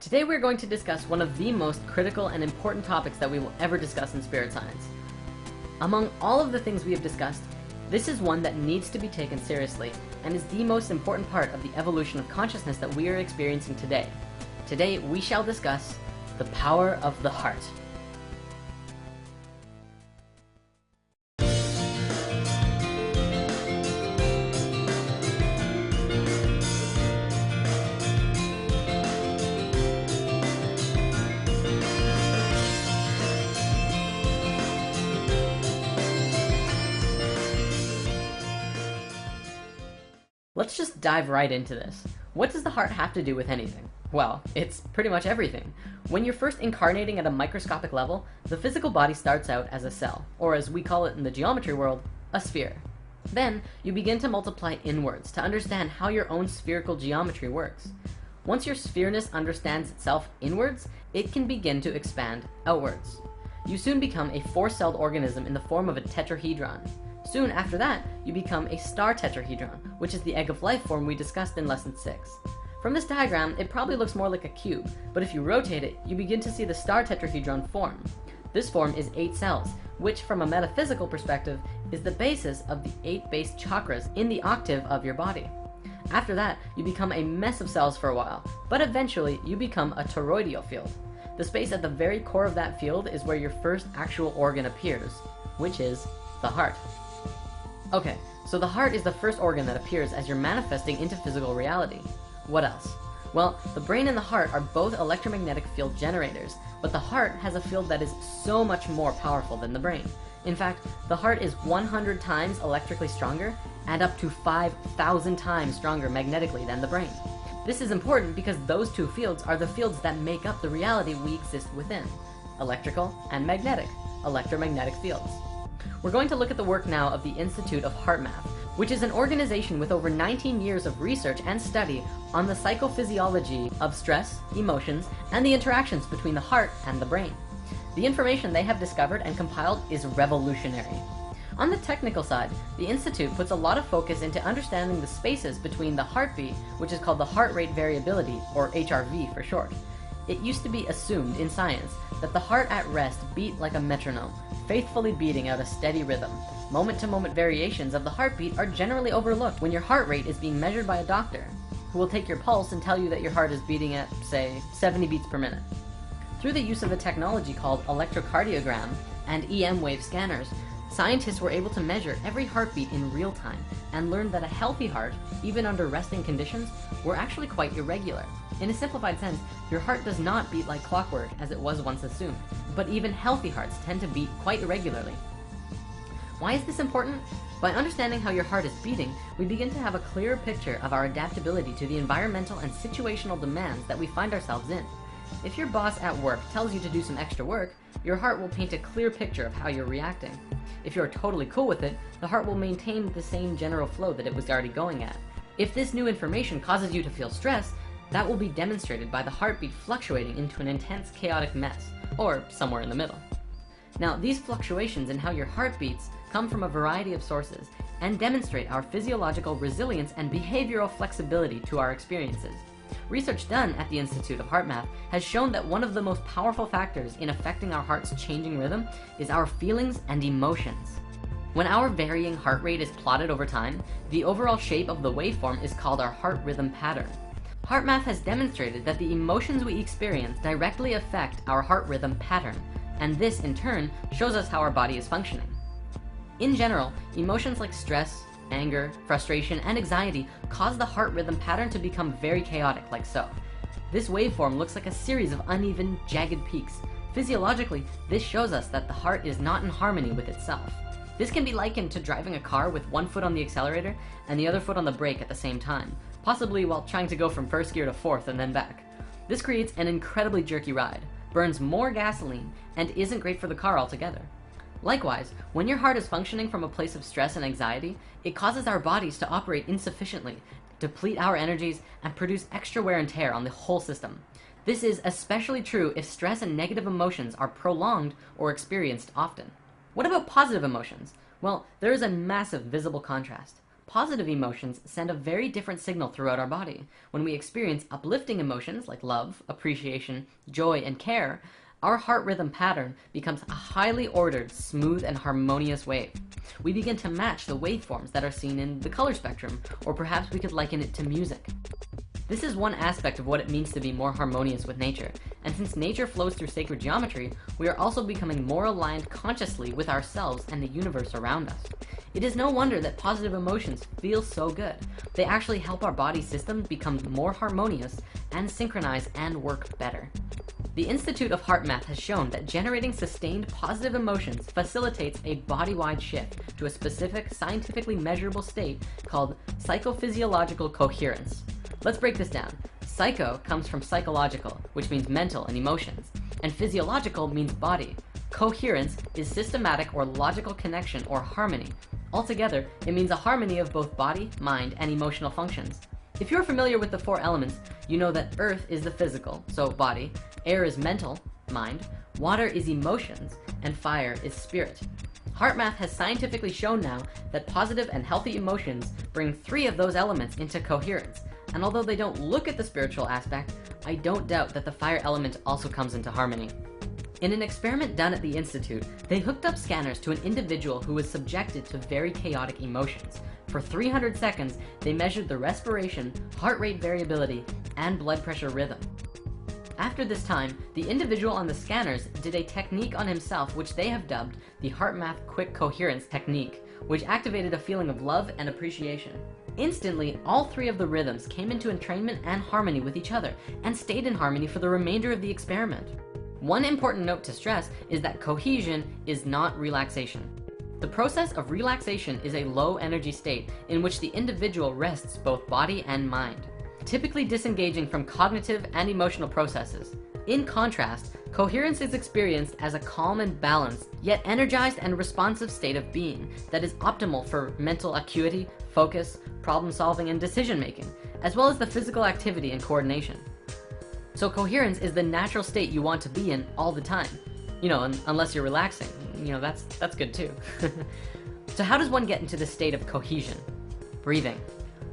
Today we're going to discuss one of the most critical and important topics that we will ever discuss in spirit science. Among all of the things we have discussed, this is one that needs to be taken seriously and is the most important part of the evolution of consciousness that we are experiencing today. Today we shall discuss the power of the heart. Let's just dive right into this. What does the heart have to do with anything? Well, it's pretty much everything. When you're first incarnating at a microscopic level, the physical body starts out as a cell, or as we call it in the geometry world, a sphere. Then, you begin to multiply inwards to understand how your own spherical geometry works. Once your sphereness understands itself inwards, it can begin to expand outwards. You soon become a four-celled organism in the form of a tetrahedron. Soon after that, you become a star tetrahedron, which is the egg of life form we discussed in lesson 6. From this diagram, it probably looks more like a cube, but if you rotate it, you begin to see the star tetrahedron form. This form is 8 cells, which from a metaphysical perspective is the basis of the 8 base chakras in the octave of your body. After that, you become a mess of cells for a while, but eventually you become a toroidal field. The space at the very core of that field is where your first actual organ appears, which is the heart. Okay, so the heart is the first organ that appears as you're manifesting into physical reality. What else? Well, the brain and the heart are both electromagnetic field generators, but the heart has a field that is so much more powerful than the brain. In fact, the heart is 100 times electrically stronger and up to 5,000 times stronger magnetically than the brain. This is important because those two fields are the fields that make up the reality we exist within: electrical and magnetic, electromagnetic fields. We're going to look at the work now of the Institute of HeartMath, which is an organization with over 19 years of research and study on the psychophysiology of stress, emotions, and the interactions between the heart and the brain. The information they have discovered and compiled is revolutionary. On the technical side, the Institute puts a lot of focus into understanding the spaces between the heartbeat, which is called the heart rate variability, or HRV for short. It used to be assumed in science that the heart at rest beat like a metronome, faithfully beating out a steady rhythm. Moment-to-moment variations of the heartbeat are generally overlooked when your heart rate is being measured by a doctor, who will take your pulse and tell you that your heart is beating at, say, 70 beats per minute. Through the use of a technology called electrocardiogram and EM wave scanners, scientists were able to measure every heartbeat in real time and learned that a healthy heart, even under resting conditions, were actually quite irregular. In a simplified sense, your heart does not beat like clockwork as it was once assumed, but even healthy hearts tend to beat quite irregularly. Why is this important? By understanding how your heart is beating, we begin to have a clearer picture of our adaptability to the environmental and situational demands that we find ourselves in. If your boss at work tells you to do some extra work, your heart will paint a clear picture of how you're reacting. If you're totally cool with it, the heart will maintain the same general flow that it was already going at. If this new information causes you to feel stress, that will be demonstrated by the heartbeat fluctuating into an intense chaotic mess, or somewhere in the middle. Now, these fluctuations in how your heart beats come from a variety of sources and demonstrate our physiological resilience and behavioral flexibility to our experiences. Research done at the Institute of HeartMath has shown that one of the most powerful factors in affecting our heart's changing rhythm is our feelings and emotions. When our varying heart rate is plotted over time, the overall shape of the waveform is called our heart rhythm pattern. HeartMath has demonstrated that the emotions we experience directly affect our heart rhythm pattern, and this in turn shows us how our body is functioning. In general, emotions like stress, anger, frustration, and anxiety cause the heart rhythm pattern to become very chaotic, like so. This waveform looks like a series of uneven, jagged peaks. Physiologically, this shows us that the heart is not in harmony with itself. This can be likened to driving a car with one foot on the accelerator and the other foot on the brake at the same time, possibly while trying to go from first gear to fourth and then back. This creates an incredibly jerky ride, burns more gasoline, and isn't great for the car altogether. Likewise, when your heart is functioning from a place of stress and anxiety, it causes our bodies to operate insufficiently, deplete our energies, and produce extra wear and tear on the whole system. This is especially true if stress and negative emotions are prolonged or experienced often. What about positive emotions? Well, there is a massive visible contrast. Positive emotions send a very different signal throughout our body. When we experience uplifting emotions like love, appreciation, joy, and care, our heart rhythm pattern becomes a highly ordered, smooth, and harmonious wave. We begin to match the waveforms that are seen in the color spectrum, or perhaps we could liken it to music. This is one aspect of what it means to be more harmonious with nature, and since nature flows through sacred geometry, we are also becoming more aligned consciously with ourselves and the universe around us. It is no wonder that positive emotions feel so good. They actually help our body system become more harmonious and synchronize and work better. The Institute of Heart Math has shown that generating sustained positive emotions facilitates a body-wide shift to a specific scientifically measurable state called psychophysiological coherence. Let's break this down. Psycho comes from psychological, which means mental and emotions, and physiological means body. Coherence is systematic or logical connection or harmony. Altogether, it means a harmony of both body, mind, and emotional functions. If you're familiar with the four elements, you know that earth is the physical, so body, air is mental, mind, water is emotions, and fire is spirit. HeartMath has scientifically shown now that positive and healthy emotions bring 3 of those elements into coherence, and although they don't look at the spiritual aspect, I don't doubt that the fire element also comes into harmony. In an experiment done at the Institute, they hooked up scanners to an individual who was subjected to very chaotic emotions. For 300 seconds, they measured the respiration, heart rate variability, and blood pressure rhythm. After this time, the individual on the scanners did a technique on himself which they have dubbed the HeartMath Quick Coherence Technique, which activated a feeling of love and appreciation. Instantly, all 3 of the rhythms came into entrainment and harmony with each other, and stayed in harmony for the remainder of the experiment. One important note to stress is that cohesion is not relaxation. The process of relaxation is a low energy state in which the individual rests both body and mind, typically disengaging from cognitive and emotional processes. In contrast, coherence is experienced as a calm and balanced, yet energized and responsive state of being that is optimal for mental acuity, focus, problem solving, and decision making, as well as the physical activity and coordination. So coherence is the natural state you want to be in all the time. Unless you're relaxing. That's good too. So how does one get into the state of cohesion? Breathing.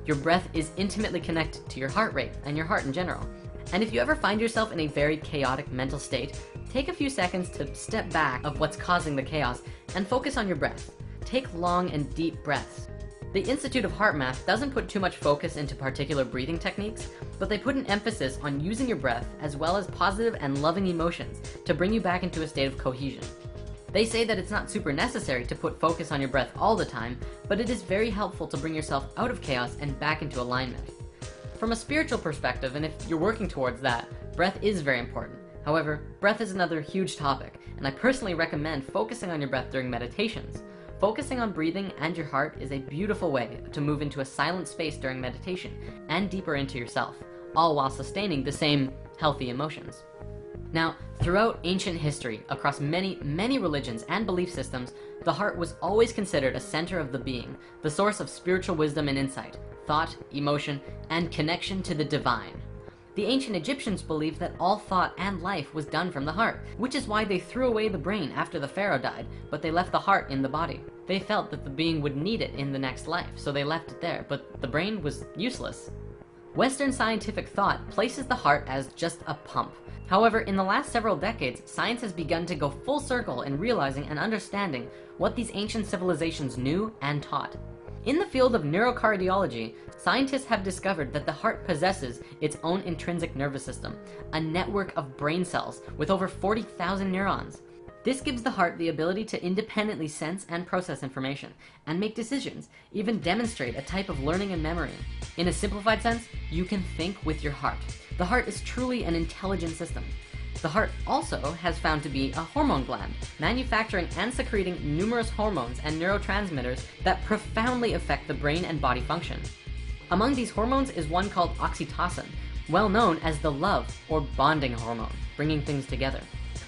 Your breath is intimately connected to your heart rate and your heart in general. And if you ever find yourself in a very chaotic mental state, take a few seconds to step back of what's causing the chaos and focus on your breath. Take long and deep breaths. The Institute of Heart Math doesn't put too much focus into particular breathing techniques, but they put an emphasis on using your breath as well as positive and loving emotions to bring you back into a state of cohesion. They say that it's not super necessary to put focus on your breath all the time, but it is very helpful to bring yourself out of chaos and back into alignment. From a spiritual perspective, and if you're working towards that, breath is very important. However, breath is another huge topic, and I personally recommend focusing on your breath during meditations. Focusing on breathing and your heart is a beautiful way to move into a silent space during meditation and deeper into yourself, all while sustaining the same healthy emotions. Now, throughout ancient history, across many religions and belief systems, the heart was always considered a center of the being, the source of spiritual wisdom and insight, thought, emotion, and connection to the divine. The ancient Egyptians believed that all thought and life was done from the heart, which is why they threw away the brain after the pharaoh died, but they left the heart in the body. They felt that the being would need it in the next life, so they left it there, but the brain was useless. Western scientific thought places the heart as just a pump. However, in the last several decades, science has begun to go full circle in realizing and understanding what these ancient civilizations knew and taught. In the field of neurocardiology, scientists have discovered that the heart possesses its own intrinsic nervous system, a network of brain cells with over 40,000 neurons. This gives the heart the ability to independently sense and process information, and make decisions, even demonstrate a type of learning and memory. In a simplified sense, you can think with your heart. The heart is truly an intelligent system. The heart also has found to be a hormone gland, manufacturing and secreting numerous hormones and neurotransmitters that profoundly affect the brain and body function. Among these hormones is one called oxytocin, well known as the love or bonding hormone, bringing things together.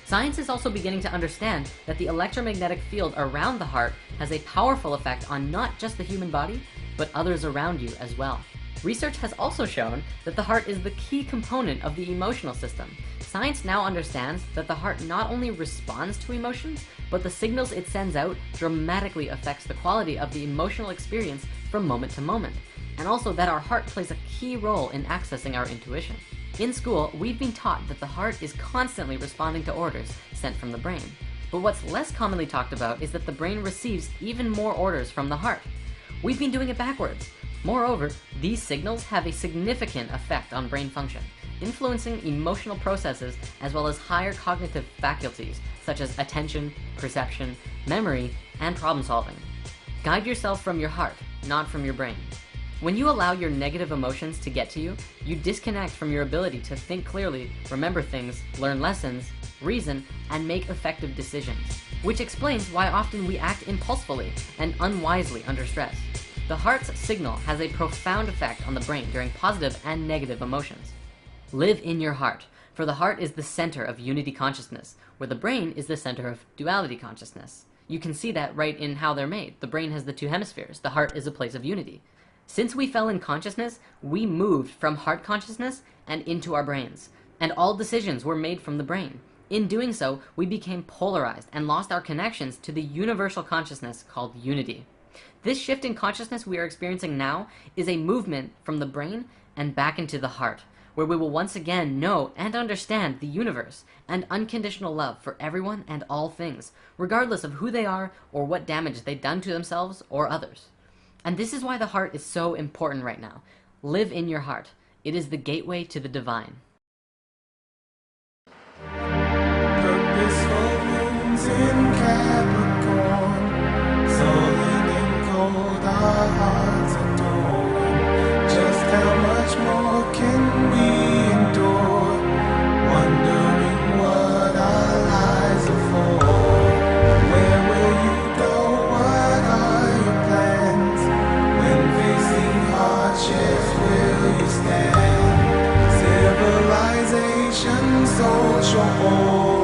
Science is also beginning to understand that the electromagnetic field around the heart has a powerful effect on not just the human body, but others around you as well. Research has also shown that the heart is the key component of the emotional system. Science now understands that the heart not only responds to emotions, but the signals it sends out dramatically affects the quality of the emotional experience from moment to moment, and also that our heart plays a key role in accessing our intuition. In school, we've been taught that the heart is constantly responding to orders sent from the brain. But what's less commonly talked about is that the brain receives even more orders from the heart. We've been doing it backwards. Moreover, these signals have a significant effect on brain function, influencing emotional processes as well as higher cognitive faculties such as attention, perception, memory, and problem solving. Guide yourself from your heart, not from your brain. When you allow your negative emotions to get to you, you disconnect from your ability to think clearly, remember things, learn lessons, reason, and make effective decisions, which explains why often we act impulsively and unwisely under stress. The heart's signal has a profound effect on the brain during positive and negative emotions. Live in your heart, for the heart is the center of unity consciousness, where the brain is the center of duality consciousness. You can see that right in how they're made. The brain has the two hemispheres. The heart is a place of unity. Since we fell in consciousness, we moved from heart consciousness and into our brains, and all decisions were made from the brain. In doing so, we became polarized and lost our connections to the universal consciousness called unity. This shift in consciousness we are experiencing now is a movement from the brain and back into the heart, where we will once again know and understand the universe and unconditional love for everyone and all things, regardless of who they are or what damage they've done to themselves or others. And this is why the heart is so important right now. Live in your heart. It is the gateway to the divine. Purposeful moons in Capricorn, sullen and cold, our hearts adore. Just how much more can we endure? Wondering what our lives are for. Where will you go? What are your plans? When facing hardships, will you stand? Civilization, social order.